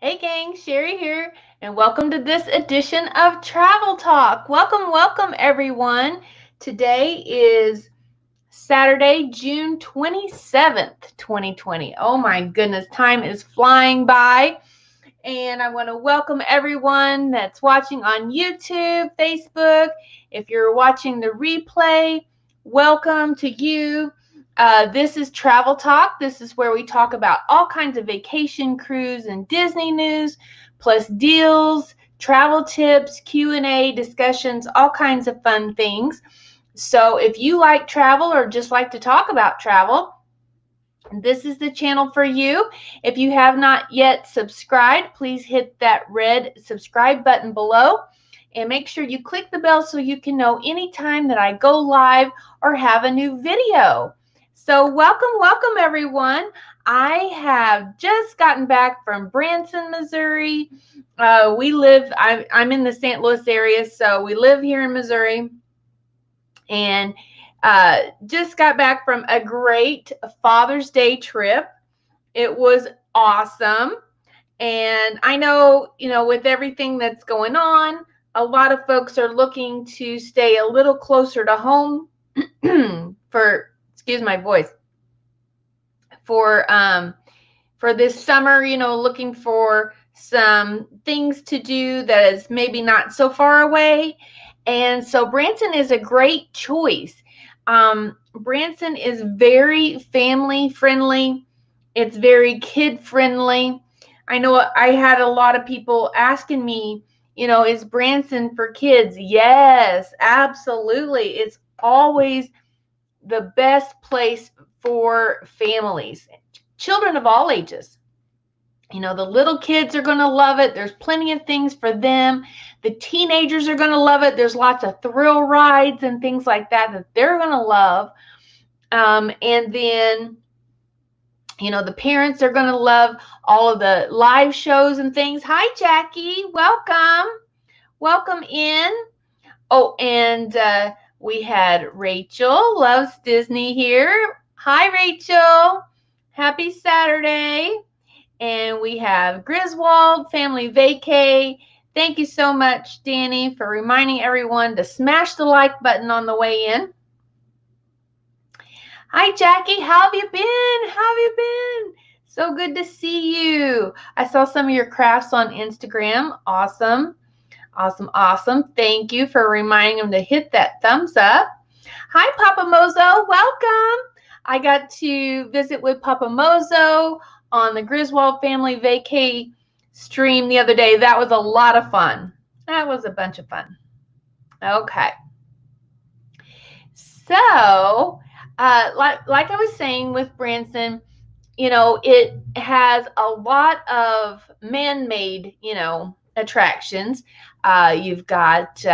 Hey gang, Sherry here, and welcome to this edition of Travel Talk. Welcome everyone. Today is Saturday, June 27th, 2020. Oh my goodness, time is flying by. And I want to welcome everyone that's watching on YouTube, Facebook. If you're watching the replay, welcome to you. This is Travel Talk. This is where we talk about all kinds of vacation, cruise, and Disney news, plus deals, travel tips, Q&A, discussions, all kinds of fun things. So if you like travel or just like to talk about travel, this is the channel for you. If you have not yet subscribed, please hit that red subscribe button below and make sure you click the bell so you can know anytime that I go live or have a new video. So welcome everyone. I have just gotten back from Branson, Missouri. I'm in the St. Louis area, so we live here in Missouri. And just got back from a great Father's Day trip. It was awesome. And I know, with everything that's going on, a lot of folks are looking to stay a little closer to home excuse my voice, for this summer, looking for some things to do that is maybe not so far away. And so Branson is a great choice. Branson is very family friendly. It's very kid friendly. I know I had a lot of people asking me, is Branson for kids? Yes, absolutely. It's always the best place for families, children of all ages. The little kids are going to love it. There's plenty of things for them. The teenagers are going to love it. There's lots of thrill rides and things like that they're going to love. And then, the parents are going to love all of the live shows and things. Hi, Jackie. Welcome. Welcome in. Oh, and we had Rachel Loves Disney here. Hi, Rachel. Happy Saturday. And we have Griswold Family Vacay. Thank you so much, Danny, for reminding everyone to smash the like button on the way in. Hi, Jackie. How have you been? How have you been? So good to see you. I saw some of your crafts on Instagram. Awesome. Awesome. Thank you for reminding them to hit that thumbs up. Hi, Papa Mozo. Welcome. I got to visit with Papa Mozo on the Griswold Family Vacay stream the other day. That was a lot of fun. That was a bunch of fun. Okay. So, like I was saying with Branson, it has a lot of man-made, attractions. You've got,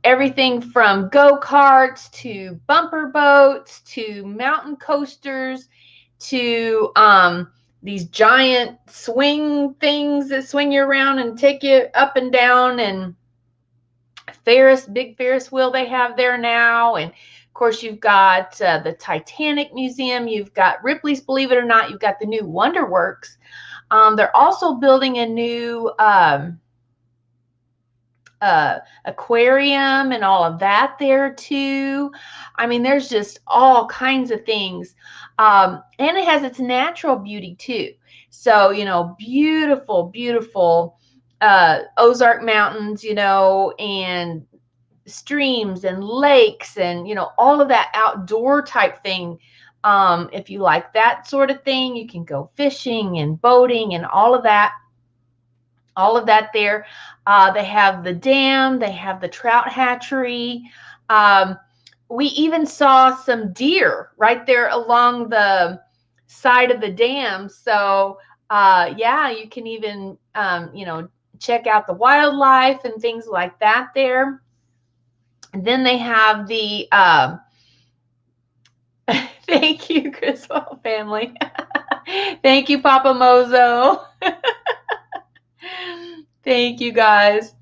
everything from go-karts to bumper boats to mountain coasters to these giant swing things that swing you around and take you up and down, and big Ferris wheel they have there now. And of course, you've got the Titanic Museum. You've got Ripley's Believe It or Not. You've got the new Wonderworks. They're also building a new aquarium and all of that there too. I mean, there's just all kinds of things. And it has its natural beauty too. So, beautiful Ozark Mountains, and streams and lakes and, all of that outdoor type thing. If you like that sort of thing, you can go fishing and boating and all of that there. They have the dam, they have the trout hatchery. We even saw some deer right there along the side of the dam. So yeah, you can even, check out the wildlife and things like that there. And then they have the, thank you, Griswold family. Thank you, Papa Mozo. Thank you, guys.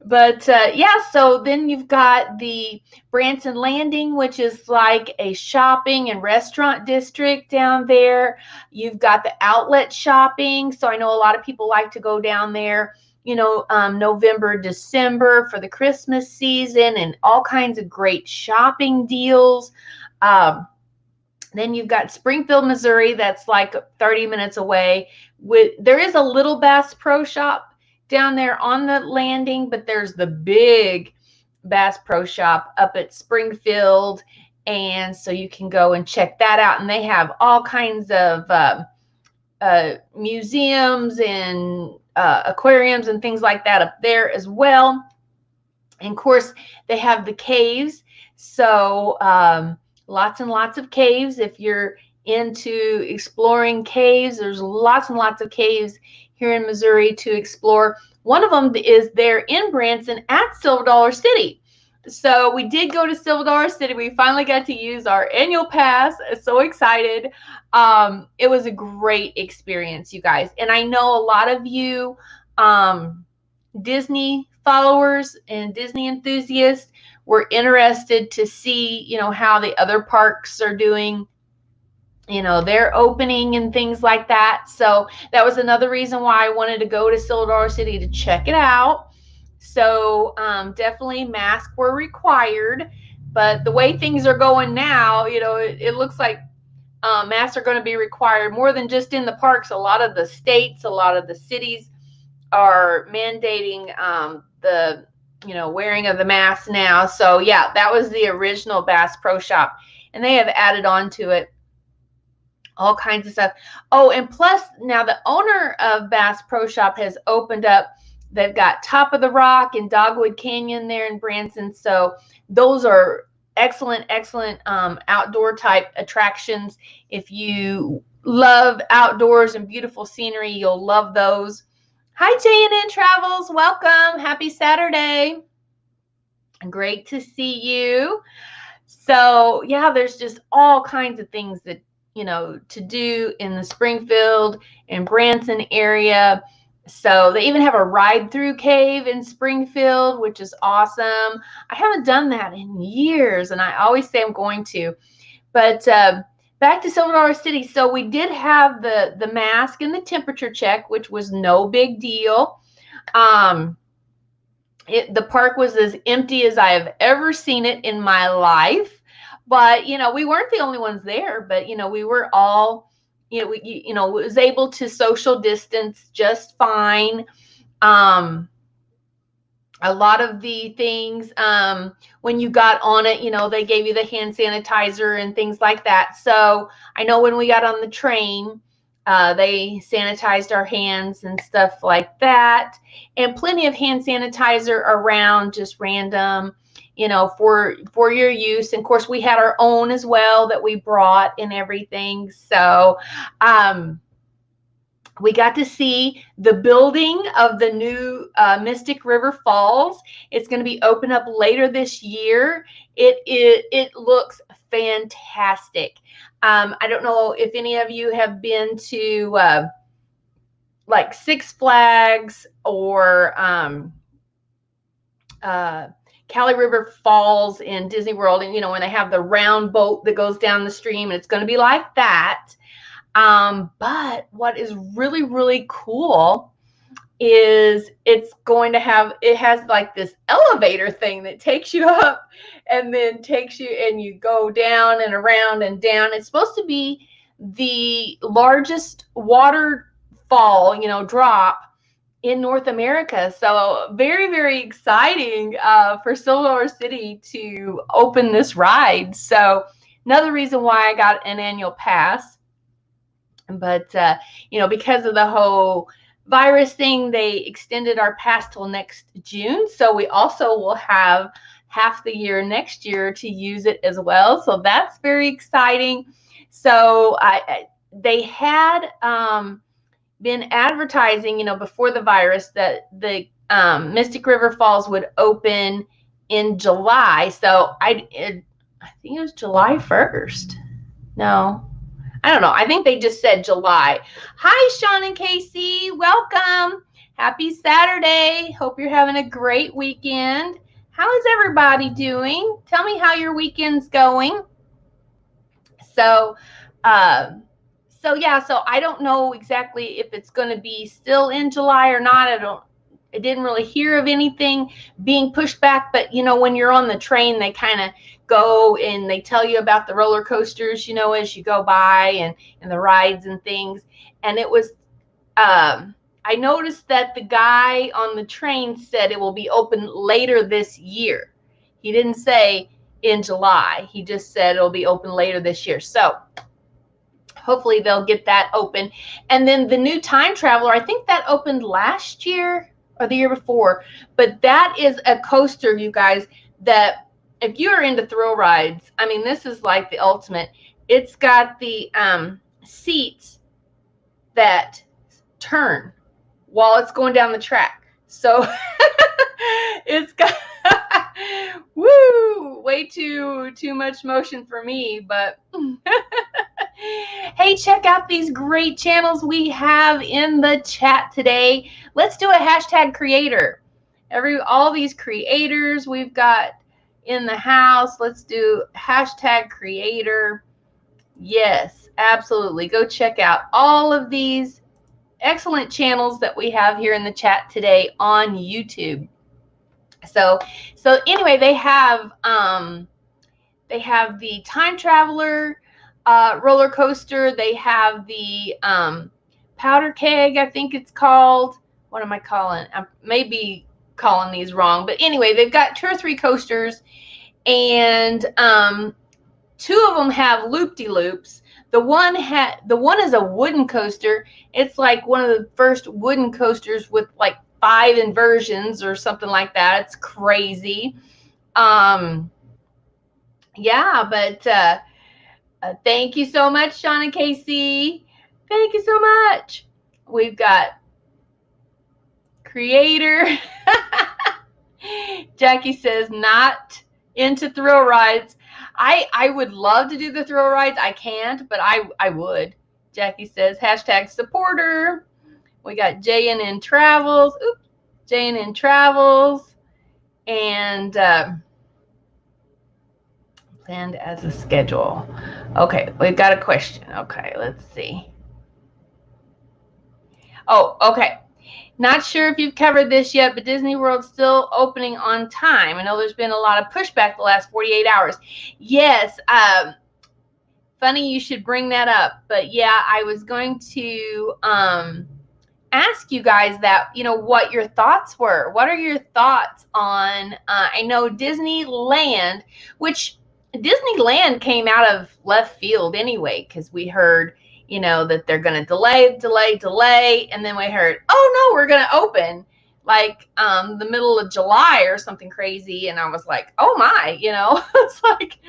But yeah, so then you've got the Branson Landing, which is like a shopping and restaurant district down there. You've got the outlet shopping. So I know a lot of people like to go down there, November, December for the Christmas season and all kinds of great shopping deals. Um, then you've got Springfield, Missouri, that's like 30 minutes away. There is a little Bass Pro Shop down there on the landing, but there's the big Bass Pro Shop up at Springfield, and so you can go and check that out. And they have all kinds of museums and aquariums and things like that up there as well. And of course, they have the caves. So lots and lots of caves. If you're into exploring caves, there's lots and lots of caves here in Missouri to explore. One of them is there in Branson at Silver Dollar City. So we did go to Silver Dollar City. We finally got to use our annual pass. So excited. It was a great experience, you guys. And I know a lot of you Disney followers and Disney enthusiasts were interested to see, how the other parks are doing, their opening and things like that. So that was another reason why I wanted to go to Silver Dollar City to check it out. So definitely masks were required, but the way things are going now, it looks like masks are going to be required more than just in the parks. A lot of the states, a lot of the cities are mandating the wearing of the mask now. So yeah, that was the original Bass Pro Shop, and they have added on to it all kinds of stuff. Oh, and plus now the owner of Bass Pro Shop has opened up. They've got Top of the Rock and Dogwood Canyon there in Branson. So those are excellent outdoor type attractions. If you love outdoors and beautiful scenery, you'll love those. Hi, J&N Travels. Welcome. Happy Saturday. Great to see you. So, yeah, there's just all kinds of things that, to do in the Springfield and Branson area. So they even have a ride-through cave in Springfield, which is awesome. I haven't done that in years, and I always say I'm going to. But back to Silver Dollar City. So we did have the mask and the temperature check, which was no big deal. The park was as empty as I have ever seen it in my life. But, we weren't the only ones there. But, we were all, was able to social distance just fine. A lot of the things, when you got on it, they gave you the hand sanitizer and things like that. So I know when we got on the train, they sanitized our hands and stuff like that. And plenty of hand sanitizer around, just random, for your use. And of course, we had our own as well that we brought and everything. So, we got to see the building of the new Mystic River Falls. It's going to be open up later this year. It looks fantastic. I don't know if any of you have been to like Six Flags or Cali River Falls in Disney World, and when they have the round boat that goes down the stream, and it's going to be like that. But what is really, really cool is it has like this elevator thing that takes you up and then takes you and you go down and around and down. It's supposed to be the largest waterfall, drop in North America. So very, very exciting for Silver Dollar City to open this ride. So another reason why I got an annual pass. But, because of the whole virus thing, they extended our pass till next June. So we also will have half the year next year to use it as well. So that's very exciting. So they had been advertising, before the virus that the Mystic River Falls would open in July. So I think it was July 1st. No. I don't know. I think they just said July. Hi, Sean and Casey. Welcome. Happy Saturday. Hope you're having a great weekend. How is everybody doing? Tell me how your weekend's going. So, uh, so I don't know exactly if it's going to be still in July or not. I didn't really hear of anything being pushed back, but when you're on the train, they kind of go and they tell you about the roller coasters, as you go by and the rides and things. And it was, I noticed that the guy on the train said it will be open later this year. He didn't say in July. He just said it'll be open later this year. So hopefully they'll get that open. And then the new Time Traveler, I think that opened last year or the year before. But that is a coaster, you guys, that if you're into thrill rides, I mean, this is like the ultimate. It's got the seats that turn while it's going down the track. So it's got way too much motion for me, but hey, check out these great channels we have in the chat today. Let's do a hashtag creator. All these creators we've got in the house. Let's do hashtag creator. Yes, absolutely. Go check out all of these excellent channels that we have here in the chat today on YouTube. So anyway, they have the Time Traveler roller coaster. They have the Powder Keg, I think it's called. What am I calling? I may be calling these wrong, but anyway, they've got 2 or 3 coasters, and 2 of them have loop-de-loops. The one is a wooden coaster. It's like one of the first wooden coasters with like 5 inversions or something like that. It's crazy. Yeah, but thank you so much, Shauna and Casey. Thank you so much. We've got creator. Jackie says not into thrill rides. I would love to do the thrill rides. I can't, but I would. Jackie says hashtag supporter. We got JNN Travels. Oops, JNN Travels. And planned as a schedule. Okay, we've got a question. Okay, let's see. Oh, okay. Not sure if you've covered this yet, but Disney World's still opening on time. I know there's been a lot of pushback the last 48 hours. Yes, funny you should bring that up. But yeah, I was going to ask you guys that, what your thoughts were. What are your thoughts on, I know Disneyland, which Disneyland came out of left field anyway, because we heard, that they're going to delay. And then we heard, oh no, we're going to open like the middle of July or something crazy. And I was like, oh my, it's like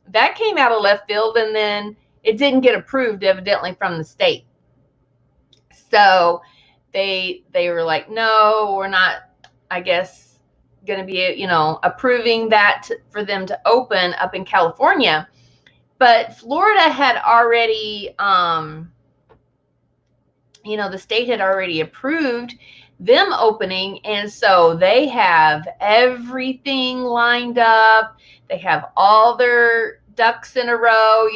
that came out of left field, and then it didn't get approved evidently from the state. So they were like, no, we're not, I guess, going to be, approving that for them to open up in California. But Florida had already, the state had already approved them opening. And so they have everything lined up. They have all their ducks in a row,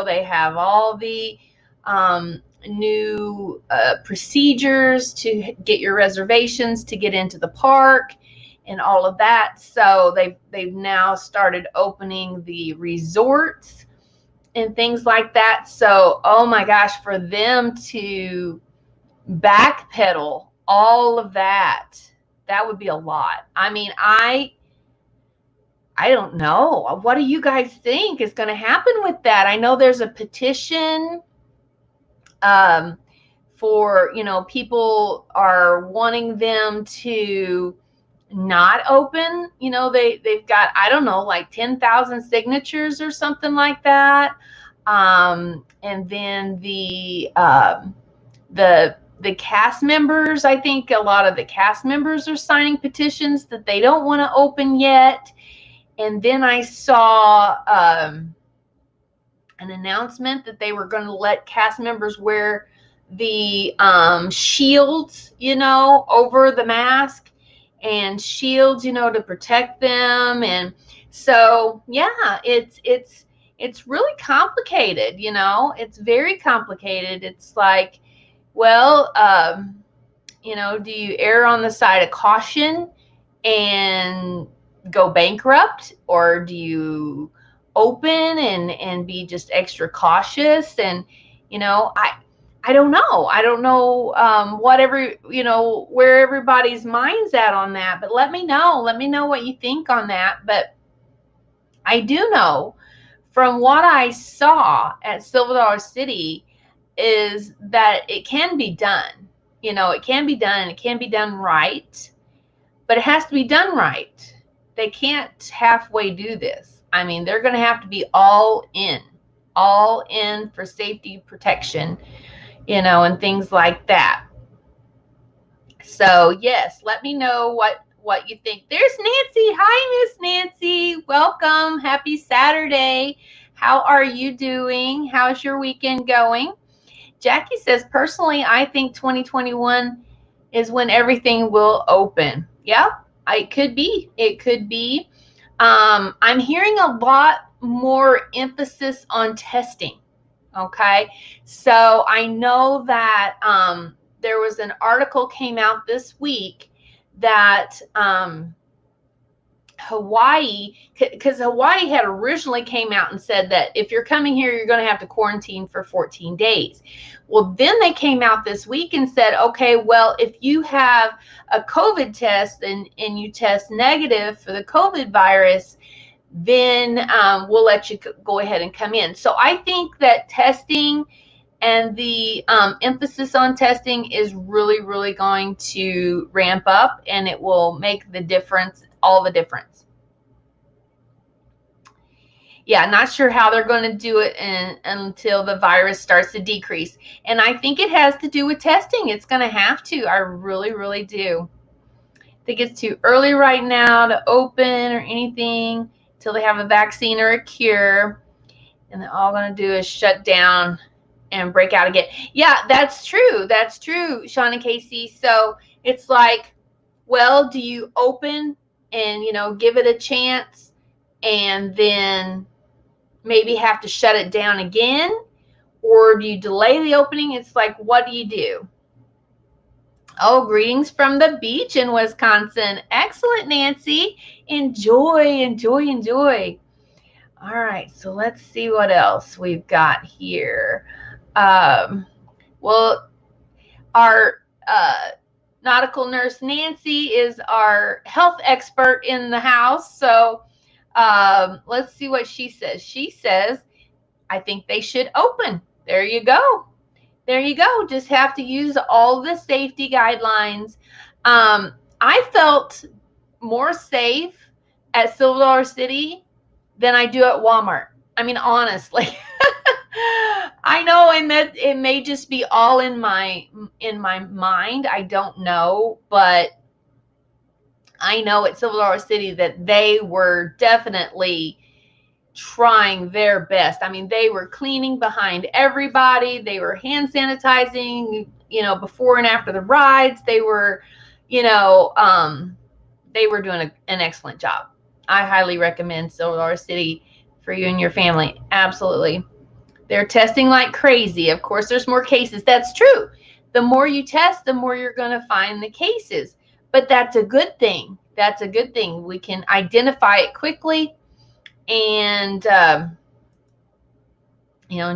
they have all the new procedures to get your reservations to get into the park and all of that. So they've now started opening the resorts and things like that. So, oh my gosh, for them to backpedal all of that would be a lot. I mean, I don't know. What do you guys think is going to happen with that? I know there's a petition for, people are wanting them to not open. They've got, I don't know, like 10,000 signatures or something like that. And then the cast members, I think a lot of the cast members are signing petitions that they don't want to open yet. And then I saw an announcement that they were going to let cast members wear the shields, over the mask, and shields, to protect them. And so, yeah, it's really complicated. It's very complicated. It's like, well, do you err on the side of caution and go bankrupt, or do you open and be just extra cautious? And I don't know. I don't know where everybody's mind's at on that. But let me know. Let me know what you think on that. But I do know from what I saw at Silver Dollar City is that it can be done. It can be done, and it can be done right. But it has to be done right. They can't halfway do this. I mean, they're going to have to be all in for safety protection, and things like that. So, yes, let me know what you think. There's Nancy. Hi, Miss Nancy. Welcome. Happy Saturday. How are you doing? How's your weekend going? Jackie says, personally, I think 2021 is when everything will open. Yeah, it could be. It could be. I'm hearing a lot more emphasis on testing. Okay, so I know that there was an article came out this week that Hawaii, because Hawaii had originally came out and said that if you're coming here, you're going to have to quarantine for 14 days. Well, then they came out this week and said, okay, well, if you have a COVID test and you test negative for the COVID virus, then we'll let you go ahead and come in. So I think that testing and the emphasis on testing is really, really going to ramp up, and it will make the difference, all the difference. Yeah, not sure how they're going to do it until the virus starts to decrease. And I think it has to do with testing. It's going to have to. I really, really do. I think it's too early right now to open or anything until they have a vaccine or a cure. And they're all going to do is shut down and break out again. Yeah, that's true. That's true, Sean and Casey. So it's like, well, do you open and, give it a chance and then maybe have to shut it down again? Or do you delay the opening? It's like, what do you do? Oh, greetings from the beach in Wisconsin. Excellent, Nancy. Enjoy, enjoy, enjoy. All right, so let's see what else we've got here. Well, our nautical nurse Nancy is our health expert in the house. So let's see what she says. She says, I think they should open. There you go. There you go. Just have to use all the safety guidelines. I felt more safe at Silver Dollar City than I do at Walmart. I mean, honestly. I know, and that it may just be all in my mind. I don't know, but I know at Silver Dollar City that they were definitely trying their best. I mean, they were cleaning behind everybody. They were hand sanitizing, before and after the rides. They were, they were doing an excellent job. I highly recommend Silver Dollar City for you and your family. Absolutely. They're testing like crazy. Of course, there's more cases. That's true. The more you test, the more you're going to find the cases. But that's a good thing. That's a good thing. We can identify it quickly and,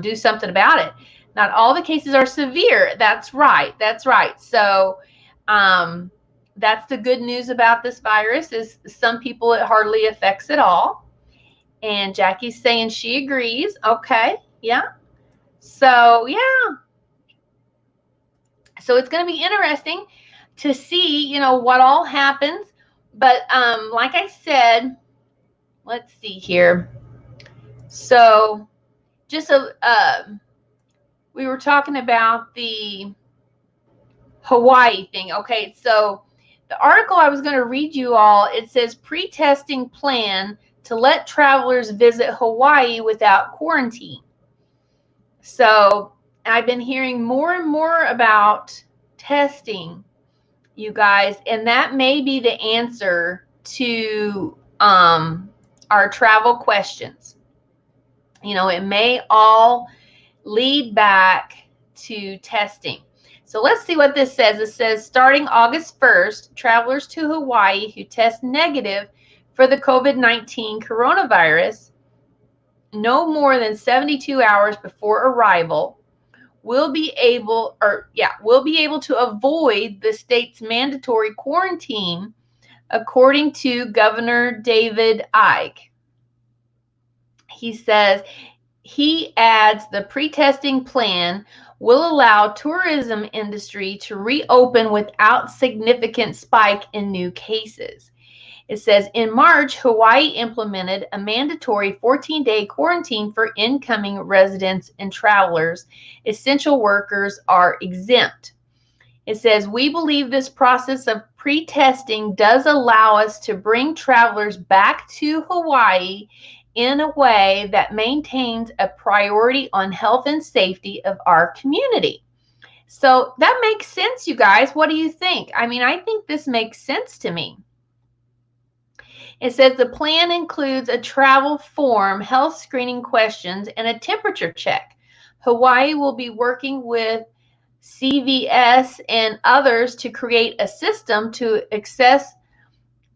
do something about it. Not all the cases are severe. That's right. That's right. So that's the good news about this virus is some people it hardly affects at all. And Jackie's saying she agrees. Okay. Yeah. So, yeah. So it's going to be interesting to see, what all happens. But like I said, let's see here. So just we were talking about the Hawaii thing. Okay. So the article I was going to read you all, it says pre-testing plan to let travelers visit Hawaii without quarantine. So I've been hearing more and more about testing, you guys, and that may be the answer to our travel questions. You know, it may all lead back to testing. So let's see what this says. It says starting August 1st, travelers to Hawaii who test negative for the COVID-19 coronavirus no more than 72 hours before arrival will be able to avoid the state's mandatory quarantine, according to Governor David Ike. He adds the pre-testing plan will allow tourism industry to reopen without significant spike in new cases. It says in March, Hawaii implemented a mandatory 14-day quarantine for incoming residents and travelers. Essential workers are exempt. It says, we believe this process of pre-testing does allow us to bring travelers back to Hawaii in a way that maintains a priority on health and safety of our community. So that makes sense, you guys. What do you think? I mean, I think this makes sense to me. It says the plan includes a travel form, health screening questions, and a temperature check. Hawaii will be working with CVS and others to create a system to access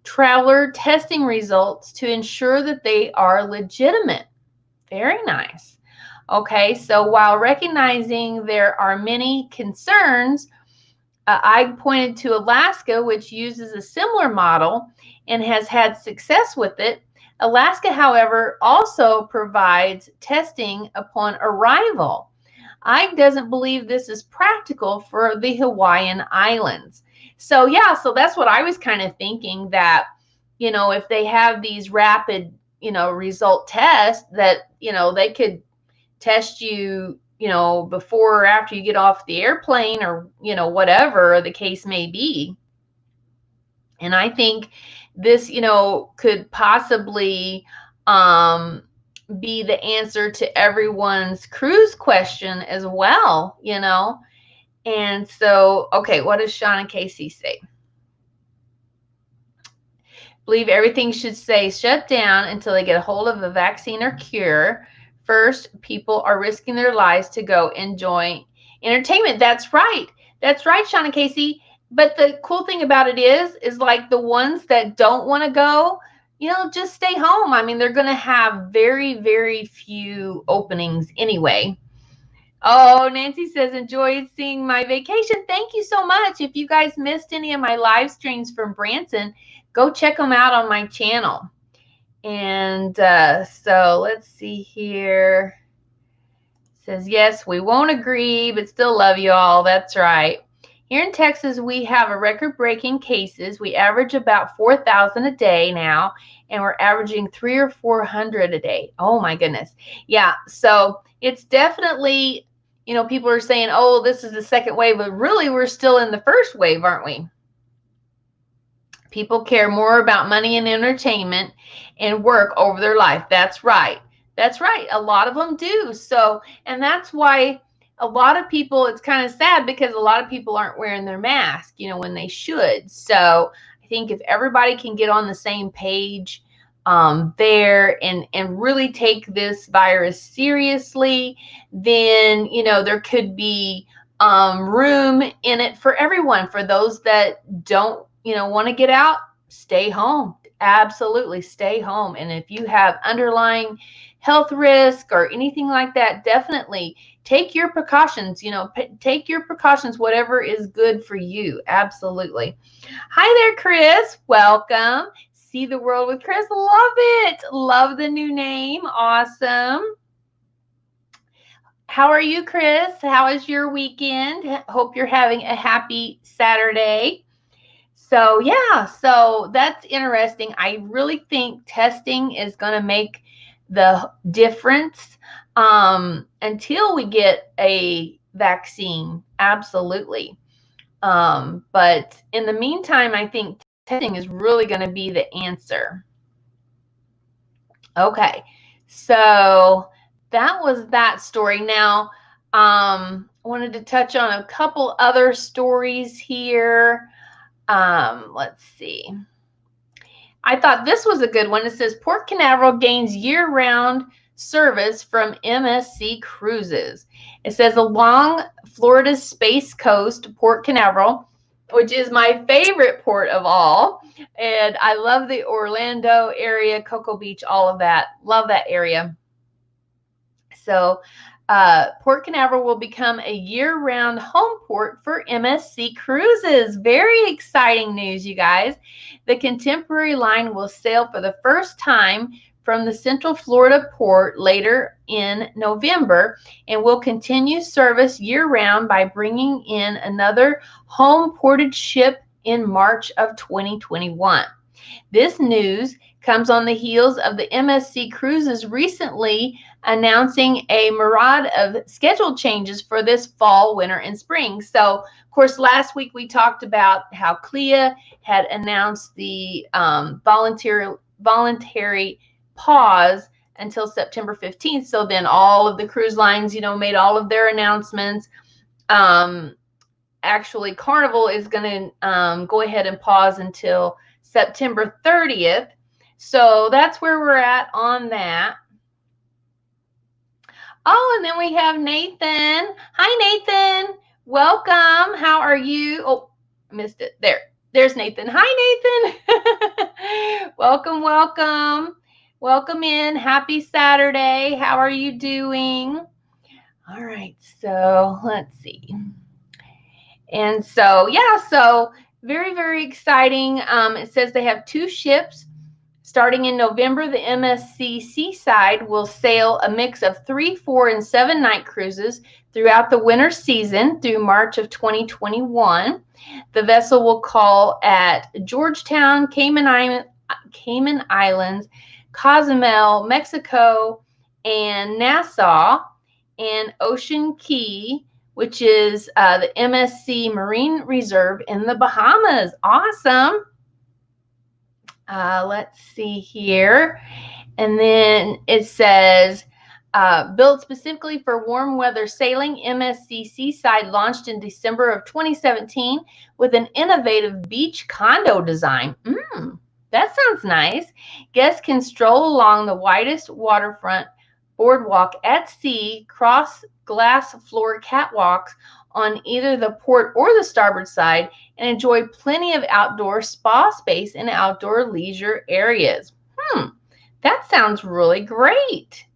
traveler testing results to ensure that they are legitimate. Very nice. Okay, so while recognizing there are many concerns, I pointed to Alaska, which uses a similar model and has had success with it. Alaska, however, also provides testing upon arrival. Ike doesn't believe this is practical for the Hawaiian Islands. So yeah, so that's what I was kind of thinking, that, you know, if they have these rapid, you know, result tests, that, you know, they could test you, you know, before or after you get off the airplane, or, you know, whatever the case may be. And I think this, you know, could possibly be the answer to everyone's cruise question as well, you know. And so, okay, what does Sean and Casey say? Believe everything should stay shut down until they get a hold of a vaccine or cure. First, people are risking their lives to go enjoy entertainment. That's right. That's right, Sean and Casey. But the cool thing about it is like the ones that don't want to go, you know, just stay home. I mean, they're going to have very, very few openings anyway. Oh, Nancy says, enjoyed seeing my vacation. Thank you so much. If you guys missed any of my live streams from Branson, go check them out on my channel. And so let's see here. It says, yes, we won't agree, but still love you all. That's right. Here in Texas, we have a record-breaking cases. We average about 4,000 a day now, and we're averaging 300 or 400 a day. Oh my goodness. Yeah, so it's definitely, you know, people are saying, oh, this is the second wave, but really we're still in the first wave, aren't we? People care more about money and entertainment and work over their life. That's right. That's right. A lot of them do. So, and that's why a lot of people, it's kind of sad because a lot of people aren't wearing their mask, you know, when they should. So I think if everybody can get on the same page there and really take this virus seriously, then, you know, there could be room in it for everyone. For those that don't, you know, want to get out, stay home. Absolutely stay home. And if you have underlying health risk or anything like that, definitely take your precautions, you know, take your precautions, whatever is good for you. Absolutely. Hi there, Chris. Welcome. See the World with Chris. Love it. Love the new name. Awesome. How are you, Chris? How is your weekend? Hope you're having a happy Saturday. So yeah, so that's interesting. I really think testing is going to make the difference until we get a vaccine. Absolutely. But in the meantime, I think testing is really going to be the answer. Okay, so that was that story. Now, Wanted to touch on a couple other stories here. Let's see. I thought this was a good one. It says Port Canaveral gains year-round service from MSC Cruises. It says along Florida's Space Coast, Port Canaveral, which is my favorite port of all. And I love the Orlando area, Cocoa Beach, all of that. Love that area. So Port Canaveral will become a year-round home port for MSC Cruises. Very exciting news, you guys. The Contemporary line will sail for the first time from the Central Florida port later in November and will continue service year-round by bringing in another home-ported ship in March of 2021. This news comes on the heels of the MSC Cruises recently announcing a myriad of schedule changes for this fall, winter, and spring. So, of course, last week we talked about how CLIA had announced the voluntary pause until September 15th. So then all of the cruise lines, made all of their announcements. Actually, Carnival is going to go ahead and pause until September 30th. So that's where we're at on that. Oh, and then we have Nathan. Hi, Nathan. Welcome. How are you? Oh, missed it. There's Nathan. Hi, Nathan. Welcome, welcome. Welcome in. Happy Saturday. How are you doing? All right. So let's see. And so, yeah, so very, very exciting. It says they have 2 ships. Starting in November, the MSC Seaside will sail a mix of 3, 4, and 7 night cruises throughout the winter season through March of 2021. The vessel will call at Georgetown, Cayman Islands, Cozumel, Mexico, and Nassau, and Ocean Key, which is the MSC Marine Reserve in the Bahamas. Awesome. Let's see here. And then it says, built specifically for warm weather sailing, MSC Seaside launched in December of 2017 with an innovative beach condo design. That sounds nice. Guests can stroll along the widest waterfront boardwalk at sea, cross glass floor catwalks on either the port or the starboard side, and enjoy plenty of outdoor spa space and outdoor leisure areas. That sounds really great.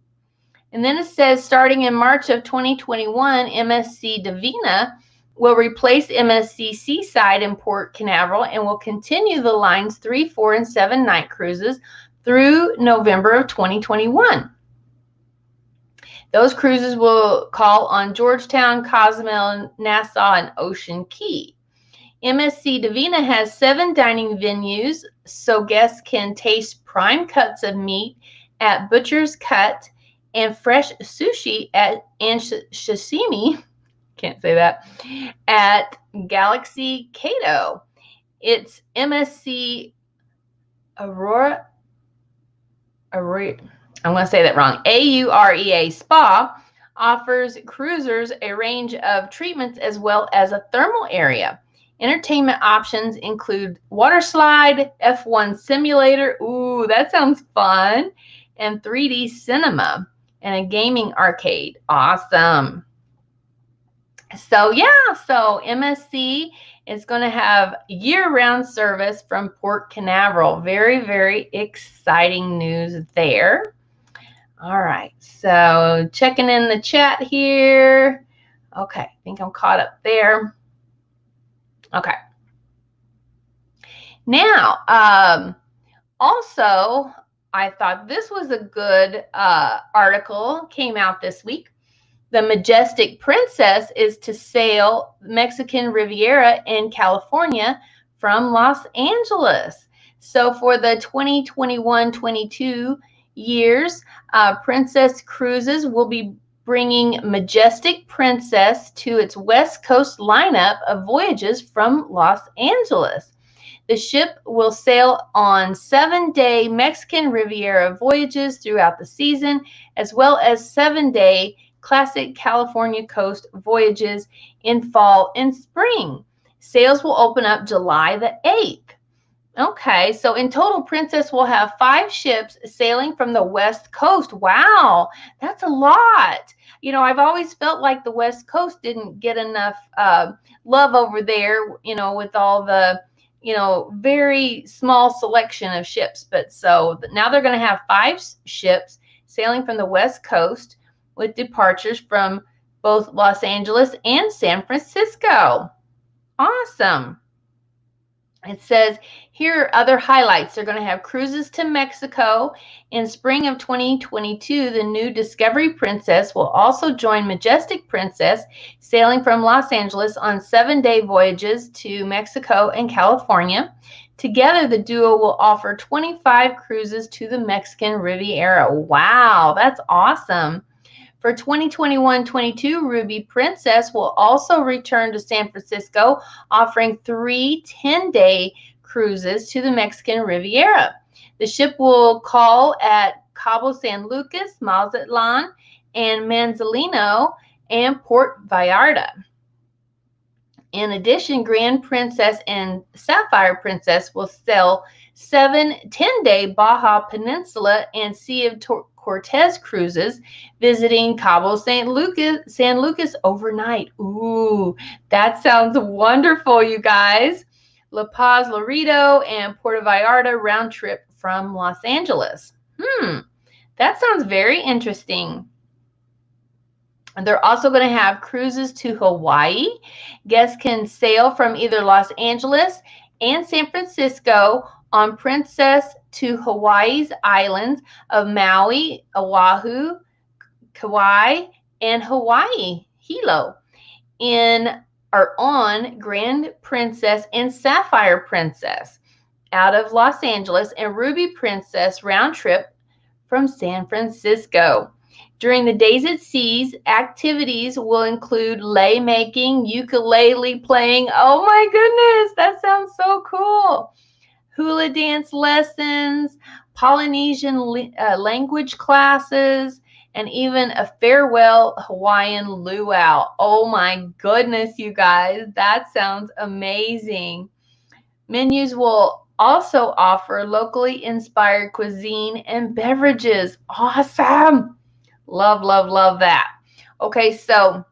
And then it says, starting in March of 2021, MSC Divina will replace MSC Seaside in Port Canaveral and will continue the line's 3, 4, and 7 night cruises through November of 2021. Those cruises will call on Georgetown, Cozumel, Nassau, and Ocean Key. MSC Divina has 7 dining venues, so guests can taste prime cuts of meat at Butcher's Cut and fresh sushi and sashimi, can't say that, at Galaxy Cato. It's MSC Aurora, I'm going to say that wrong, AUREA Spa offers cruisers a range of treatments as well as a thermal area. Entertainment options include water slide, F1 simulator, ooh, that sounds fun, and 3D cinema, and a gaming arcade. Awesome. So, yeah, so MSC is going to have year-round service from Port Canaveral. Very, very exciting news there. All right, so checking in the chat here. Okay, I think I'm caught up there. Okay. Now, also, I thought this was a good article, came out this week. The Majestic Princess is to sail Mexican Riviera in California from Los Angeles. So for the 2021-22 years, Princess Cruises will be bringing Majestic Princess to its West Coast lineup of voyages from Los Angeles. The ship will sail on 7-day Mexican Riviera voyages throughout the season, as well as 7-day classic California coast voyages in fall and spring. Sails will open up July the 8th. Okay, so in total, Princess will have 5 ships sailing from the West Coast. Wow, that's a lot. I've always felt like the West Coast didn't get enough love over there, with all the, very small selection of ships. But so now they're going to have 5 ships sailing from the West Coast with departures from both Los Angeles and San Francisco. Awesome. It says here are other highlights. They're going to have cruises to Mexico. In spring of 2022, the new Discovery Princess will also join Majestic Princess, sailing from Los Angeles on 7-day voyages to Mexico and California. Together, the duo will offer 25 cruises to the Mexican Riviera. Wow, that's awesome. For 2021-22, Ruby Princess will also return to San Francisco, offering 3 10-day cruises to the Mexican Riviera. The ship will call at Cabo San Lucas, Mazatlan, and Manzanillo, and Port Vallarta. In addition, Grand Princess and Sapphire Princess will sail 7 10-day Baja Peninsula and Sea of Cortez cruises, visiting Cabo San Lucas overnight. Ooh, that sounds wonderful, you guys. La Paz, Laredo, and Puerto Vallarta round trip from Los Angeles. That sounds very interesting. And they're also going to have cruises to Hawaii. Guests can sail from either Los Angeles and San Francisco on Princess to Hawaii's islands of Maui, Oahu, Kauai, and Hawaii, Hilo. On Grand Princess and Sapphire Princess out of Los Angeles, and Ruby Princess round trip from San Francisco. During the days at seas, activities will include lei making, ukulele playing. Oh my goodness, that sounds so cool. Hula dance lessons, Polynesian language classes, and even a farewell Hawaiian luau. Oh my goodness, you guys, that sounds amazing. Menus will also offer locally inspired cuisine and beverages. Awesome. Love, love, love that. Okay, so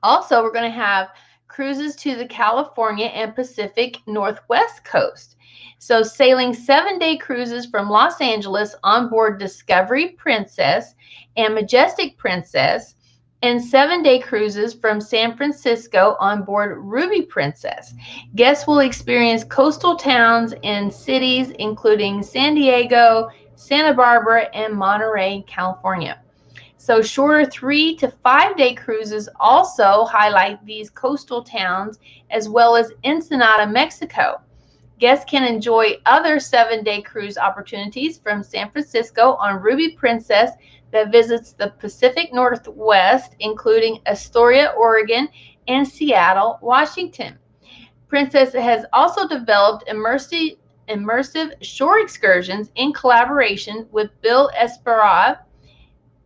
also we're going to have cruises to the California and Pacific Northwest coast. So sailing 7-day cruises from Los Angeles on board Discovery Princess and Majestic Princess, and 7-day cruises from San Francisco on board Ruby Princess. Guests will experience coastal towns and cities including San Diego, Santa Barbara, and Monterey, California. So shorter 3 to 5-day cruises also highlight these coastal towns, as well as Ensenada, Mexico. Guests can enjoy other 7-day cruise opportunities from San Francisco on Ruby Princess that visits the Pacific Northwest, including Astoria, Oregon, and Seattle, Washington. Princess has also developed immersive shore excursions in collaboration with Bill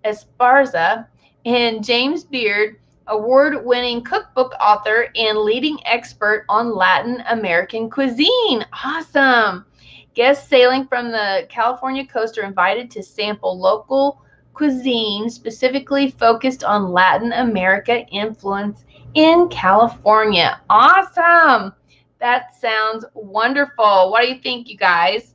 Esparza and James Beard, award-winning cookbook author and leading expert on Latin American cuisine. Awesome. Guests sailing from the California coast are invited to sample local cuisine specifically focused on Latin America influence in California. Awesome. That sounds wonderful. What do you think, you guys?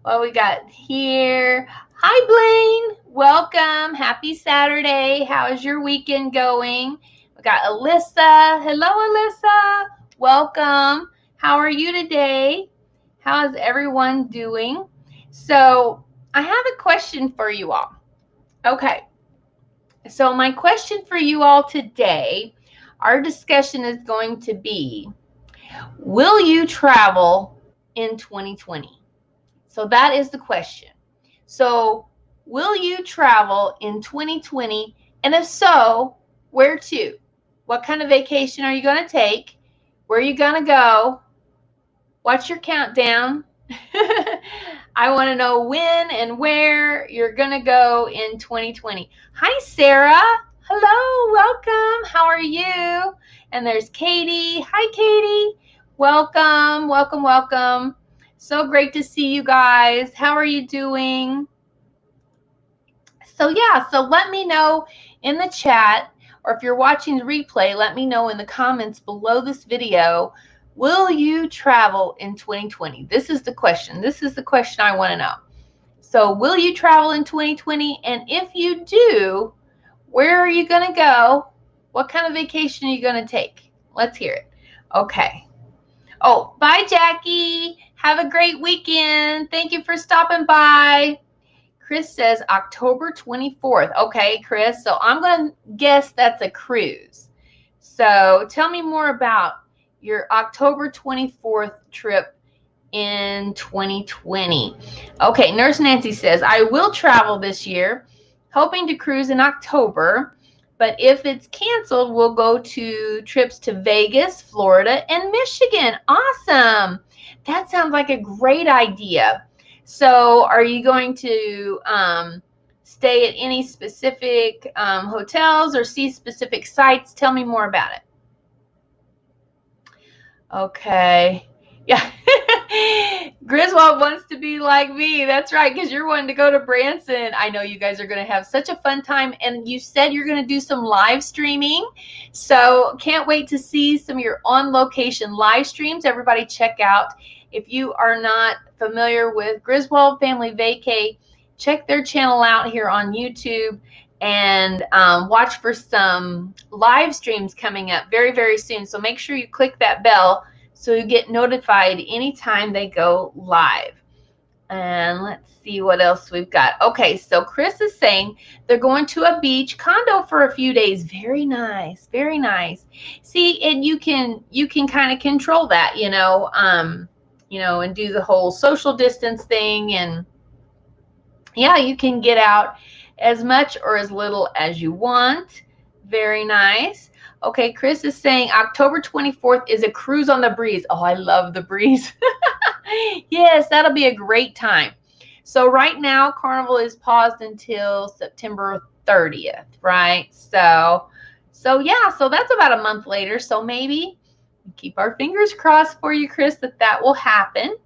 What we got here? Hi, Blaine. Welcome. Happy Saturday. How is your weekend going? We got Alyssa. Hello, Alyssa. Welcome. How are you today? How is everyone doing? So I have a question for you all. Okay. So my question for you all today, our discussion is going to be, will you travel in 2020? So that is the question. So will you travel in 2020? And if so, where to? What kind of vacation are you going to take? Where are you going to go? What's your countdown? I want to know when and where you're going to go in 2020. Hi, Sarah. Hello, welcome. How are you? And there's Katie. Hi, Katie. Welcome, welcome, welcome. So great to see you guys. How are you doing? So yeah, so let me know in the chat, or if you're watching the replay, let me know in the comments below this video, will you travel in 2020? This is the question. This is the question I want to know. So will you travel in 2020? And if you do, where are you going to go? What kind of vacation are you going to take? Let's hear it. Okay. Oh, bye, Jackie. Have a great weekend. Thank you for stopping by. Chris says October 24th. Okay, Chris. So I'm going to guess that's a cruise. So tell me more about your October 24th trip in 2020. Okay, Nurse Nancy says, I will travel this year, hoping to cruise in October. But if it's canceled, we'll go to trips to Vegas, Florida, and Michigan. Awesome. That sounds like a great idea. So are you going to stay at any specific hotels or see specific sites? Tell me more about it. Okay. Yeah. Griswold wants to be like me. That's right, because you're wanting to go to Branson. I know you guys are going to have such a fun time. And you said you're going to do some live streaming. So can't wait to see some of your on-location live streams. Everybody check out. If you are not familiar with Griswold Family Vacay, check their channel out here on YouTube and watch for some live streams coming up very, very soon. So make sure you click that bell so you get notified anytime they go live. And let's see what else we've got. Okay, so Chris is saying they're going to a beach condo for a few days. Very nice, very nice. See, and you can kind of control that, you know, and do the whole social distance thing. And yeah, you can get out as much or as little as you want. Very nice. Okay, Chris is saying October 24th is a cruise on the breeze. Oh, I love the breeze. Yes, that'll be a great time. So right now, Carnival is paused until September 30th, right? So yeah, so that's about a month later. So maybe keep our fingers crossed for you, Chris, that will happen.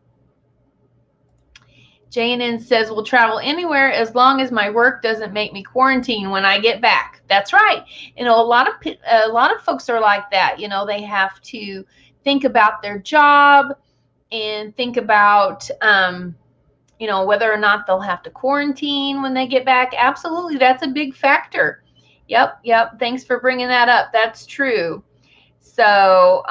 JNN says we'll travel anywhere as long as my work doesn't make me quarantine when I get back. That's right. You know, a lot of folks are like that. You know, they have to think about their job and think about whether or not they'll have to quarantine when they get back. Absolutely, that's a big factor. Yep. Thanks for bringing that up. That's true. So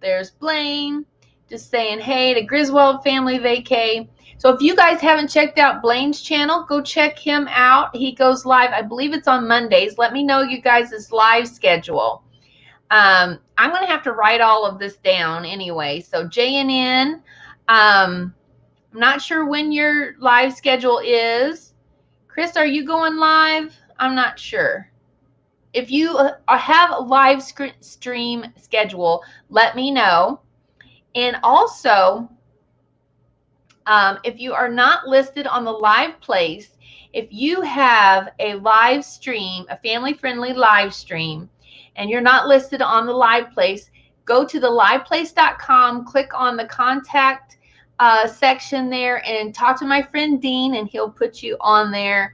there's Blaine just saying hey to Griswold Family Vacay. So if you guys haven't checked out Blaine's channel, go check him out. He goes live, I believe it's on Mondays. Let me know you guys' live schedule. I'm going to have to write all of this down anyway. So JNN, I'm not sure when your live schedule is. Chris, are you going live? I'm not sure. If you have a live stream schedule, let me know. And also, if you are not listed on the live place, if you have a live stream, a family-friendly live stream, and you're not listed on the live place, go to theliveplace.com, click on the contact section there, and talk to my friend Dean, and he'll put you on there.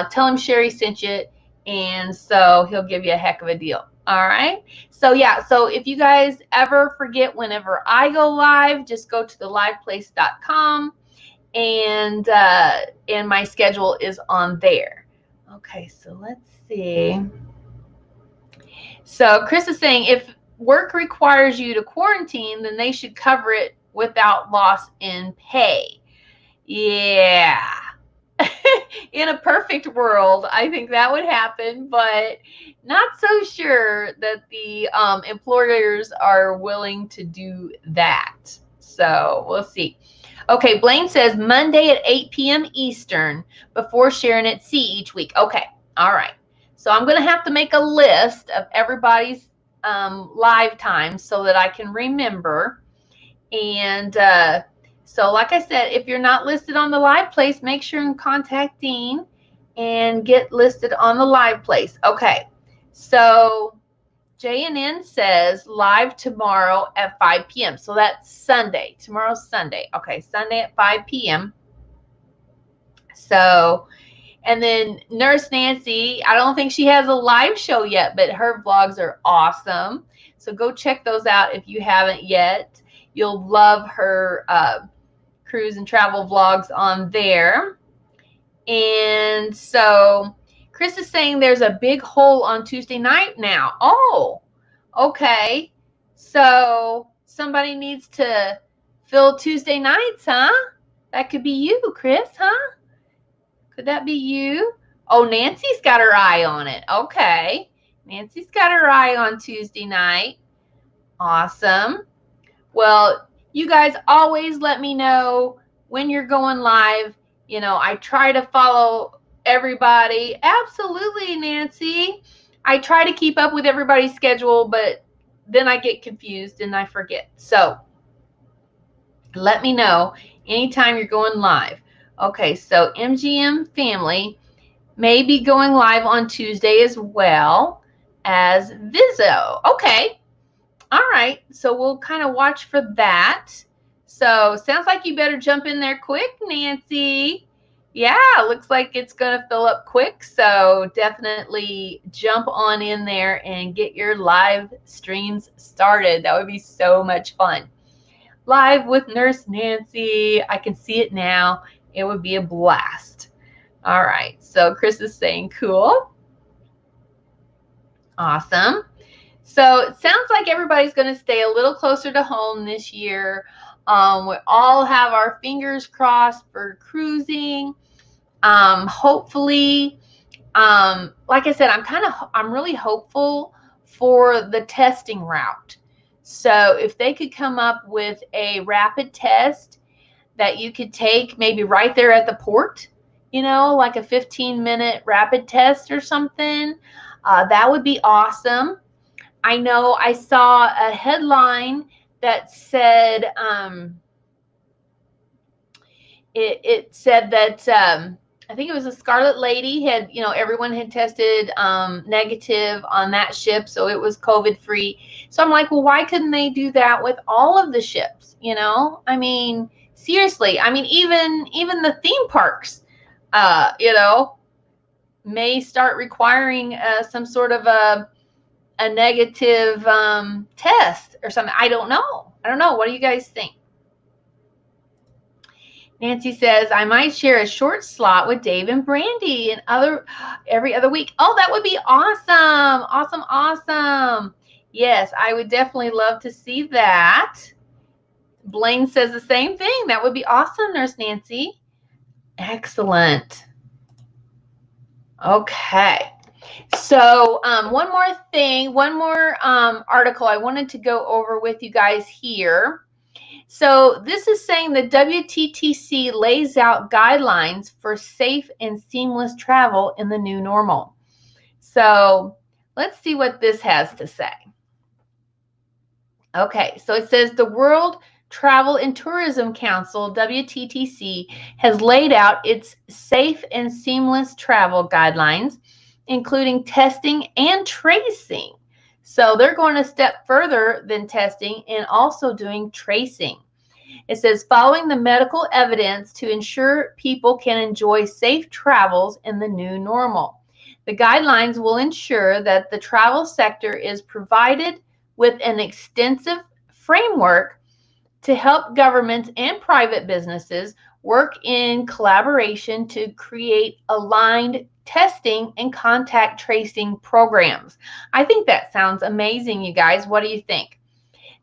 Tell him Cheri sent you, and so he'll give you a heck of a deal. All right. So yeah, so if you guys ever forget whenever I go live, just go to theliveplace.com and my schedule is on there. Okay, so let's see. So Chris is saying if work requires you to quarantine, then they should cover it without loss in pay. Yeah. In a perfect world, I think that would happen, but not so sure that the employers are willing to do that. So we'll see. Okay, Blaine says Monday at 8 p.m. Eastern before sharing at sea each week. Okay, all right. So I'm going to have to make a list of everybody's live times so that I can remember. And So like I said, if you're not listed on the live place, make sure and contact Dean and get listed on the live place. Okay, so JNN says live tomorrow at 5 p.m. So that's Sunday. Tomorrow's Sunday. Okay, Sunday at 5 p.m. So, and then Nurse Nancy, I don't think she has a live show yet, but her vlogs are awesome. So go check those out if you haven't yet. You'll love her cruise and travel vlogs on there. And so Chris is saying there's a big hole on Tuesday night now. Oh, okay. So somebody needs to fill Tuesday nights, huh? That could be you, Chris, huh? Could that be you? Oh, Nancy's got her eye on it. Okay. Nancy's got her eye on Tuesday night. Awesome. Well, you guys always let me know when you're going live. You know, I try to follow everybody. Absolutely, Nancy. I try to keep up with everybody's schedule, but then I get confused and I forget. So let me know anytime you're going live. Okay, so MGM Family may be going live on Tuesday as well as Vizzo. Okay. All right, so we'll kind of watch for that. So sounds like you better jump in there quick, Nancy. Yeah, looks like it's going to fill up quick. So definitely jump on in there and get your live streams started. That would be so much fun. Live with Nurse Nancy. I can see it now. It would be a blast. All right, so Chris is saying cool. Awesome. So it sounds like everybody's going to stay a little closer to home this year. We all have our fingers crossed for cruising. Hopefully, like I said, I'm really hopeful for the testing route. So if they could come up with a rapid test that you could take maybe right there at the port, you know, like a 15-minute rapid test or something, that would be awesome. I know I saw a headline that said it said that I think it was a Scarlet Lady had, you know, everyone had tested negative on that ship, so it was COVID free. So I'm like, well, why couldn't they do that with all of the ships? You know, I mean, seriously, I mean, even the theme parks, you know, may start requiring some sort of a negative test or something. I don't know. What do you guys think? Nancy says, I might share a short slot with Dave and Brandy and every other week. Oh, that would be awesome. Awesome, awesome. Yes, I would definitely love to see that. Blaine says the same thing. That would be awesome, Nurse Nancy. Excellent. Okay. So one more thing, one more article I wanted to go over with you guys here. So this is saying the WTTC lays out guidelines for safe and seamless travel in the new normal. So let's see what this has to say. Okay, so it says the World Travel and Tourism Council, WTTC, has laid out its safe and seamless travel guidelines, including testing and tracing. So they're going a step further than testing and also doing tracing. It says, following the medical evidence to ensure people can enjoy safe travels in the new normal. The guidelines will ensure that the travel sector is provided with an extensive framework to help governments and private businesses work in collaboration to create aligned testing and contact tracing programs. I think that sounds amazing, you guys. What do you think?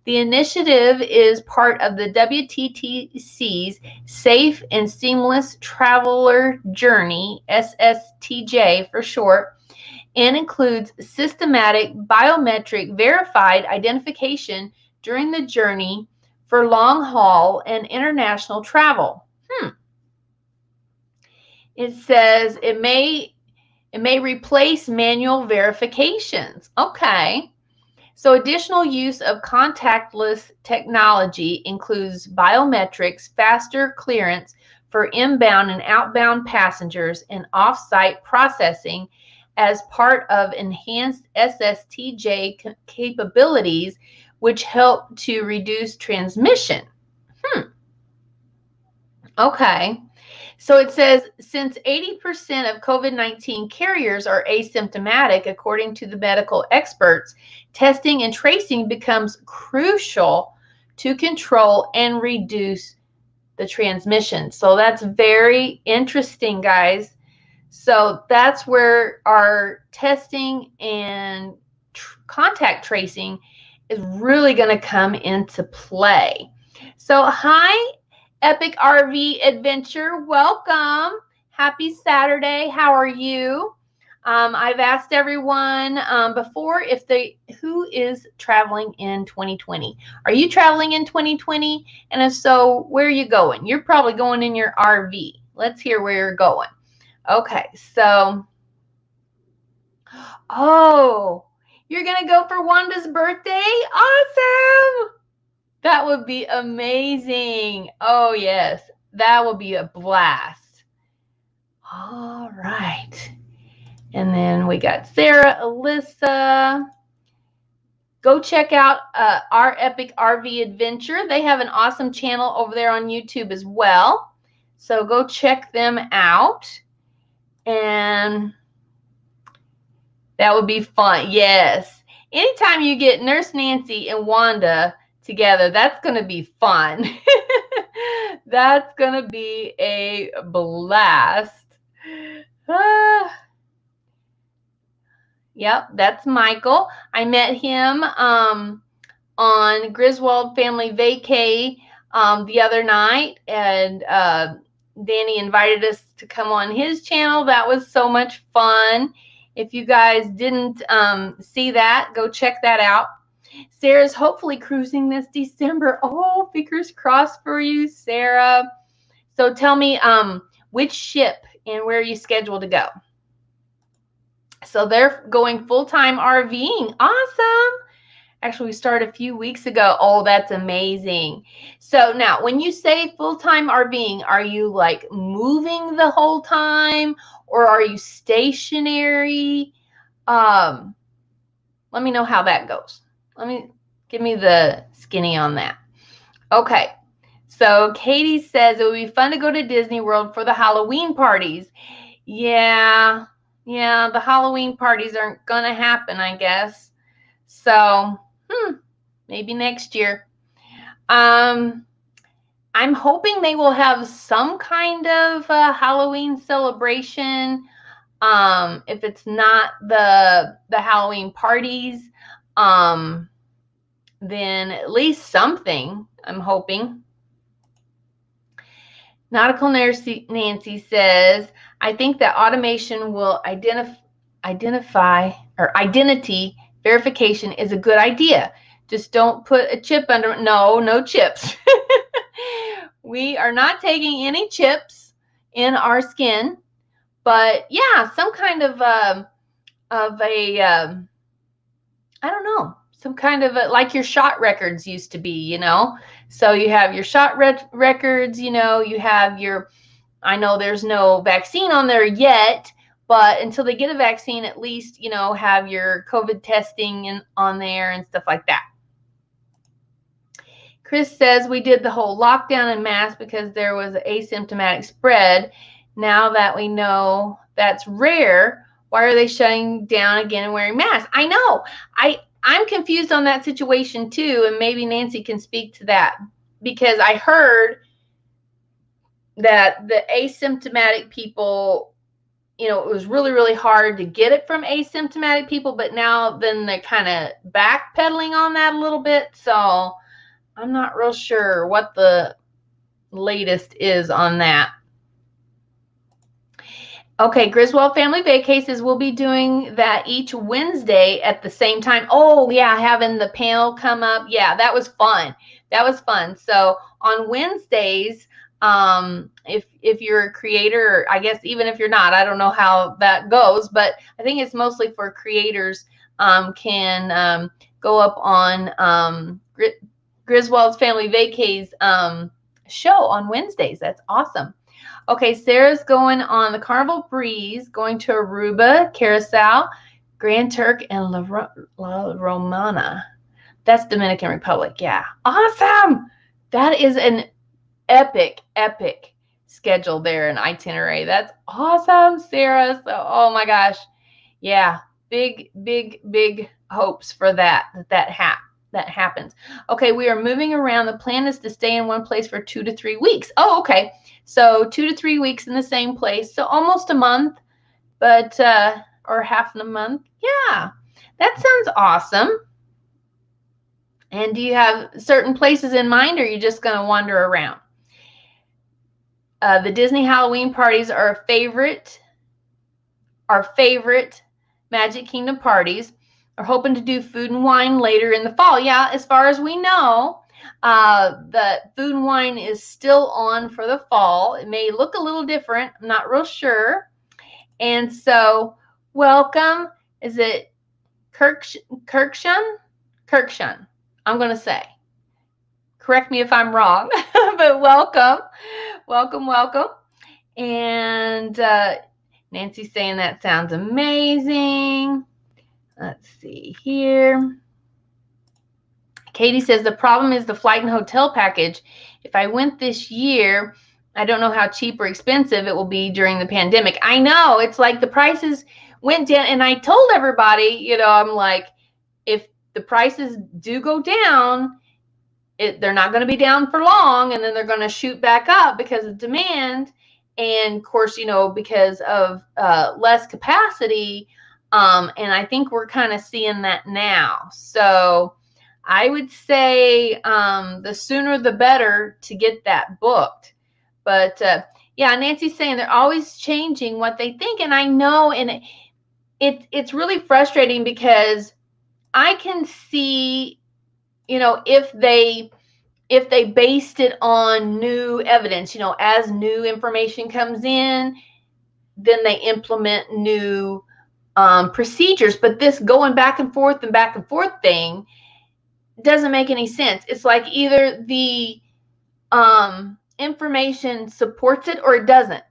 The initiative is part of the WTTC's Safe and Seamless Traveler Journey, SSTJ for short, and includes systematic biometric verified identification during the journey for long haul and international travel. It says it may replace manual verifications. Okay. So additional use of contactless technology includes biometrics, faster clearance for inbound and outbound passengers, and off-site processing as part of enhanced SSTJ capabilities, which help to reduce transmission. Okay. So it says, since 80% of COVID-19 carriers are asymptomatic, according to the medical experts, testing and tracing becomes crucial to control and reduce the transmission. So that's very interesting, guys. So that's where our testing and contact tracing is really going to come into play. So hi, Epic RV Adventure, welcome. Happy Saturday. How are you? I've asked everyone before who is traveling in 2020. Are you traveling in 2020? And if so, where are you going? You're probably going in your RV. Let's hear where you're going. Okay, so, oh, you're going to go for Wanda's birthday? Awesome. That would be amazing. Oh, yes. That would be a blast. All right. And then we got Sarah, Alyssa. Go check out our Epic RV Adventure. They have an awesome channel over there on YouTube as well. So go check them out. And that would be fun. Yes. Anytime you get Nurse Nancy and Wanda together, that's going to be fun. That's going to be a blast. Yep, that's Michael. I met him on Griswold Family Vacay the other night, and Danny invited us to come on his channel. That was so much fun. If you guys didn't see that, go check that out. Sarah's hopefully cruising this December. Oh, fingers crossed for you, Sarah. So tell me which ship and where are you scheduled to go? So they're going full-time RVing. Awesome. Actually, we started a few weeks ago. Oh, that's amazing. So now, when you say full-time RVing, are you like moving the whole time, or are you stationary? Let me know how that goes. Give me the skinny on that. Okay. So Katie says it would be fun to go to Disney World for the Halloween parties. Yeah, the Halloween parties aren't going to happen, I guess. So, maybe next year. I'm hoping they will have some kind of Halloween celebration. If it's not the Halloween parties, then at least something, I'm hoping. Nautical Nancy says, I think that automation will identity verification is a good idea. Just don't put a chip under. No chips. We are not taking any chips in our skin, but yeah, some kind of a I don't know, some kind of like your shot records used to be, you know. So you have your shot records, you know, you have your, I know there's no vaccine on there yet, but until they get a vaccine, at least, you know, have your COVID testing on there and stuff like that. Chris says, we did the whole lockdown and mask because there was asymptomatic spread. Now that we know that's rare, why are they shutting down again and wearing masks? I know. I'm confused on that situation too, and maybe Nancy can speak to that, because I heard that the asymptomatic people, you know, it was really, really hard to get it from asymptomatic people, but now then they're kind of backpedaling on that a little bit. So I'm not real sure what the latest is on that. Okay, Griswold Family Vacations will be doing that each Wednesday at the same time. Oh, yeah, having the panel come up. Yeah, that was fun. That was fun. So on Wednesdays, if you're a creator, or I guess even if you're not, I don't know how that goes, but I think it's mostly for creators, can go go up on Griswold's Family Vacay's show on Wednesdays. That's awesome. Okay, Sarah's going on the Carnival Breeze, going to Aruba, Curacao, Grand Turk, and La Romana. That's Dominican Republic. Yeah. Awesome. That is an epic schedule there, an itinerary. That's awesome, Sarah. So, oh my gosh. Yeah. Big hopes for that happens. Okay, we are moving around. The plan is to stay in one place for 2 to 3 weeks. Oh, okay. So 2 to 3 weeks in the same place. So almost a month, but or half of a month. Yeah. That sounds awesome. And do you have certain places in mind, or are you just going to wander around? The Disney Halloween parties are our favorite Magic Kingdom parties. Are hoping to do food and wine later in the fall. Yeah, as far as we know, the food and wine is still on for the fall. It may look a little different. I'm not real sure. And so, welcome. Is it Kirkshun? Kirkshun, I'm going to say. Correct me if I'm wrong, but welcome. And Nancy's saying that sounds amazing. Let's see here. Katie says the problem is the flight and hotel package. If I went this year, I don't know how cheap or expensive it will be during the pandemic. I know, it's like the prices went down, and I told everybody, I'm like, if the prices do go down, they're not going to be down for long, and then they're going to shoot back up because of demand. And of course, because of less capacity, and I think we're kind of seeing that now. So I would say the sooner the better to get that booked. But yeah, Nancy's saying they're always changing what they think, and I know, and it's really frustrating because I can see, if they based it on new evidence, as new information comes in, then they implement new procedures. But this going back and forth thing doesn't make any sense. It's like either the information supports it or it doesn't.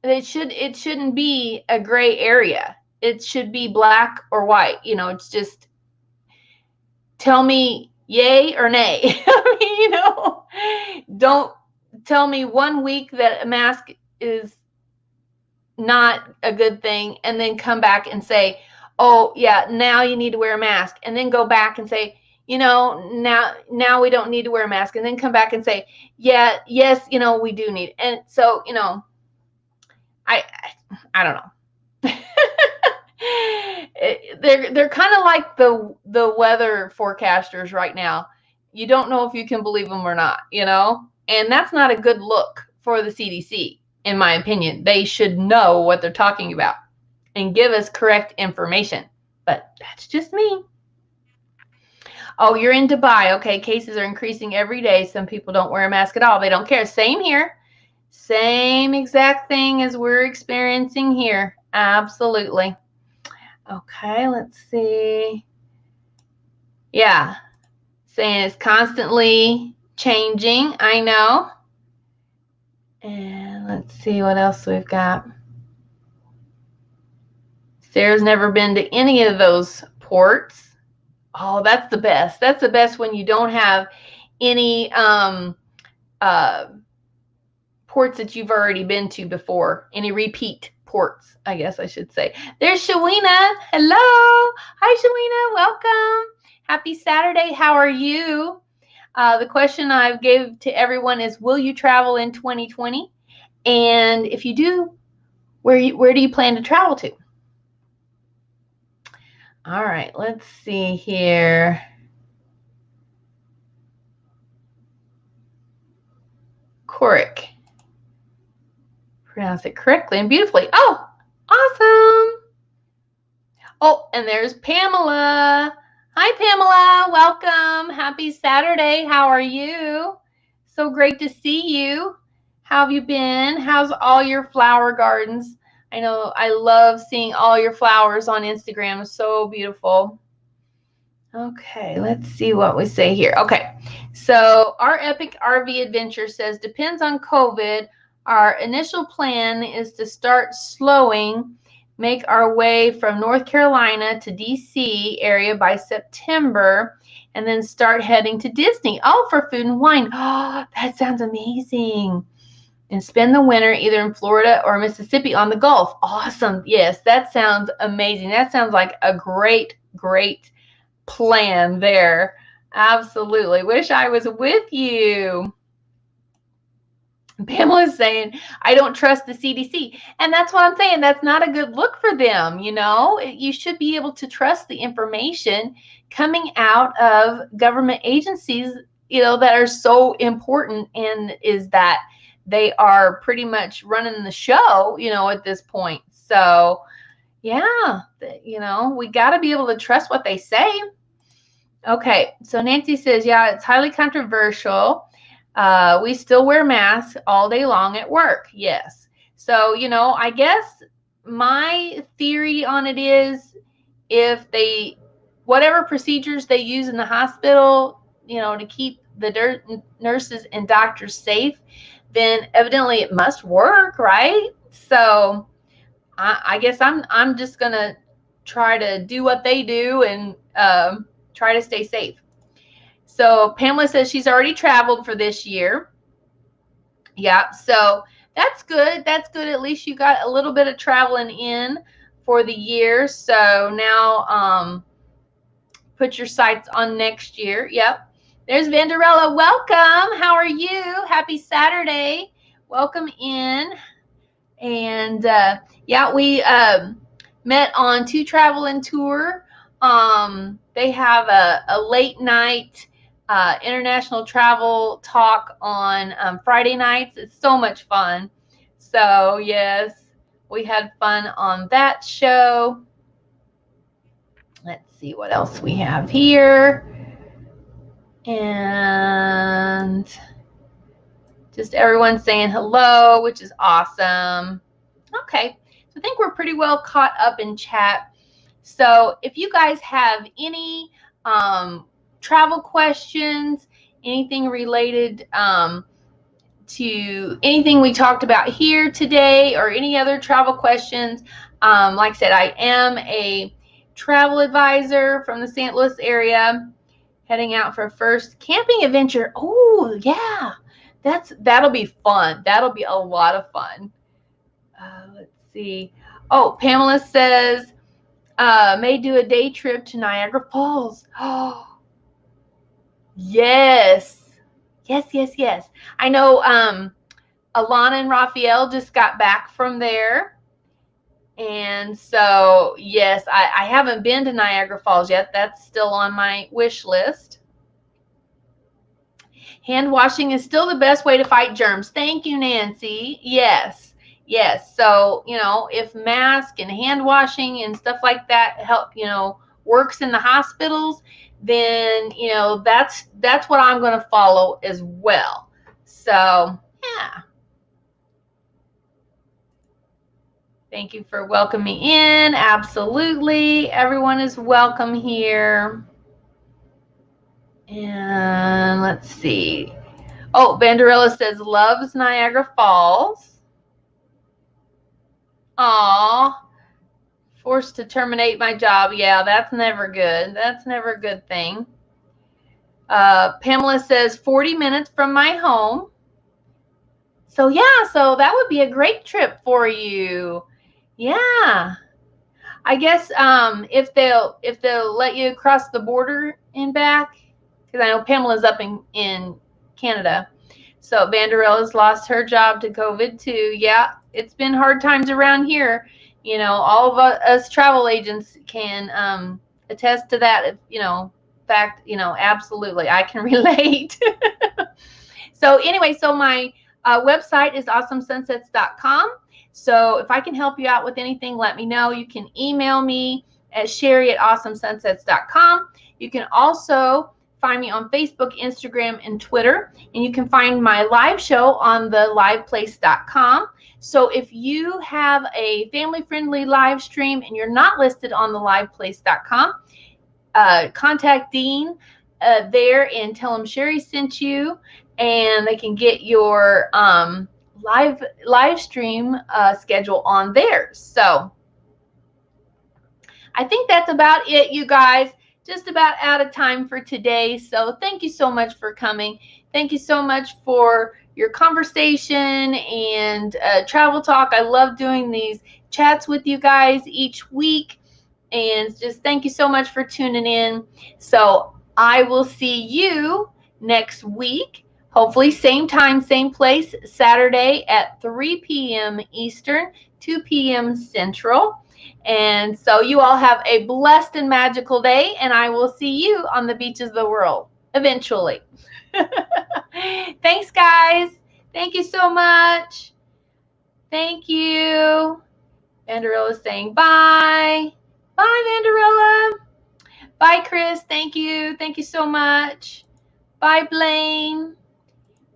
It shouldn't be a gray area. It should be black or white. It's just tell me yay or nay. Don't tell me 1 week that a mask is not a good thing and then come back and say, oh yeah, now you need to wear a mask, and then go back and say, now we don't need to wear a mask, and then come back and say, yes, we do need. And so, I don't know. They're kind of like the weather forecasters right now. You don't know if you can believe them or not, and that's not a good look for the CDC, in my opinion. They should know what they're talking about and give us correct information, but that's just me. Oh, you're in Dubai. Okay, cases are increasing every day. Some people don't wear a mask at all. They don't care. Same here. Same exact thing as we're experiencing here. Absolutely. Okay, let's see. Yeah, saying it's constantly changing. I know. And let's see what else we've got. Sarah's never been to any of those ports. Oh, that's the best. That's the best when you don't have any ports that you've already been to before. Any repeat ports, I guess I should say. There's Shawina. Hello. Hi, Shawina. Welcome. Happy Saturday. How are you? The question I gave to everyone is, will you travel in 2020? And if you do, where do you plan to travel to? All right, let's see here. Korik. Pronounce it correctly and beautifully. Oh, awesome. Oh, and there's Pamela. Hi, Pamela. Welcome. Happy Saturday. How are you? So great to see you. How have you been? How's all your flower gardens? I know I love seeing all your flowers on Instagram. So beautiful. Okay, let's see what we say here. Okay, so our epic RV adventure says depends on COVID. Our initial plan is to start slowing, make our way from North Carolina to DC area by September, and then start heading to Disney. Oh, for food and wine. Oh, that sounds amazing. And spend the winter either in Florida or Mississippi on the Gulf. Awesome. Yes, that sounds amazing. That sounds like a great plan there. Absolutely. Wish I was with you. Pamela's saying, I don't trust the CDC. And that's what I'm saying. That's not a good look for them. You should be able to trust the information coming out of government agencies, that are so important, and is that they are pretty much running the show, at this point. So, yeah, we got to be able to trust what they say. Okay, so Nancy says, yeah, it's highly controversial. We still wear masks all day long at work. Yes. So, I guess my theory on it is if whatever procedures they use in the hospital, to keep the nurses and doctors safe, then evidently it must work, right? So I guess I'm just going to try to do what they do and try to stay safe. So Pamela says she's already traveled for this year. Yeah, so that's good. That's good. At least you got a little bit of traveling in for the year. So now put your sights on next year. Yep. There's Vanderella. Welcome. How are you? Happy Saturday. Welcome in. And yeah, we met on To Travel and Tour. They have a late night international travel talk on Friday nights. It's so much fun. So yes, we had fun on that show. Let's see what else we have here. And just everyone saying hello, which is awesome. Okay, so I think we're pretty well caught up in chat. So if you guys have any travel questions, anything related to anything we talked about here today, or any other travel questions, like I said, I am a travel advisor from the St. Louis area, heading out for first camping adventure. Oh yeah, that'll be fun. That'll be a lot of fun. Let's see. Oh, Pamela says may do a day trip to Niagara Falls. Oh, yes. Yes. I know Alana and Raphael just got back from there. And so, yes, I haven't been to Niagara Falls yet. That's still on my wish list. Hand washing is still the best way to fight germs. Thank you, Nancy. Yes. So, if mask and hand washing and stuff like that help, works in the hospitals, then, that's what I'm going to follow as well. So, yeah. Thank you for welcoming in. Absolutely. Everyone is welcome here. And let's see. Oh, Vanderella says loves Niagara Falls. Aw. Forced to terminate my job. Yeah, that's never good. That's never a good thing. Pamela says 40 minutes from my home. So yeah, so that would be a great trip for you. Yeah. I guess if they'll let you cross the border and back, because I know Pamela's up in Canada. So Vanderella's lost her job to COVID too. Yeah, it's been hard times around here. All of us travel agents can attest to that. Fact, absolutely, I can relate. So anyway, so my website is awesomesunsets.com. So if I can help you out with anything, let me know. You can email me at Cheri@awesomesunsets.com. You can also find me on Facebook, Instagram, and Twitter. And you can find my live show on the liveplace.com. So if you have a family-friendly live stream and you're not listed on the liveplace.com, contact Dean there and tell him Cheri sent you, and they can get your live stream schedule on there. So I think that's about it, you guys. Just about out of time for today. So thank you so much for coming. Thank you so much for your conversation and travel talk. I love doing these chats with you guys each week. And just thank you so much for tuning in. So I will see you next week. Hopefully, same time, same place, Saturday at 3 p.m. Eastern, 2 p.m. Central. And so you all have a blessed and magical day, and I will see you on the beaches of the world eventually. Thanks, guys. Thank you so much. Thank you. Vanderilla's saying bye. Bye, Vanderilla. Bye, Chris. Thank you. Thank you so much. Bye, Blaine.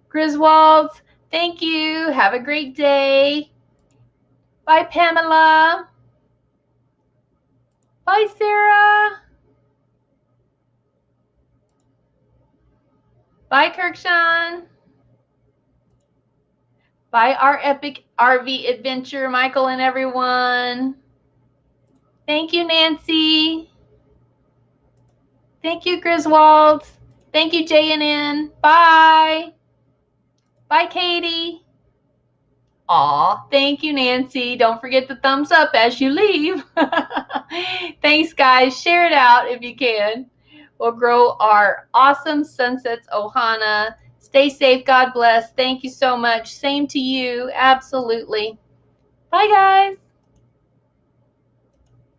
Griswold, thank you. Have a great day. Bye, Pamela. Bye, Sarah. Bye, Kirkshawn. Bye, our epic RV adventure, Michael and everyone. Thank you, Nancy. Thank you, Griswold. Thank you, JNN. Bye. Bye, Katie. Aw, thank you, Nancy. Don't forget the thumbs up as you leave. Thanks, guys. Share it out if you can. We'll grow our awesome Sunsets Ohana. Stay safe. God bless. Thank you so much. Same to you. Absolutely. Bye, guys.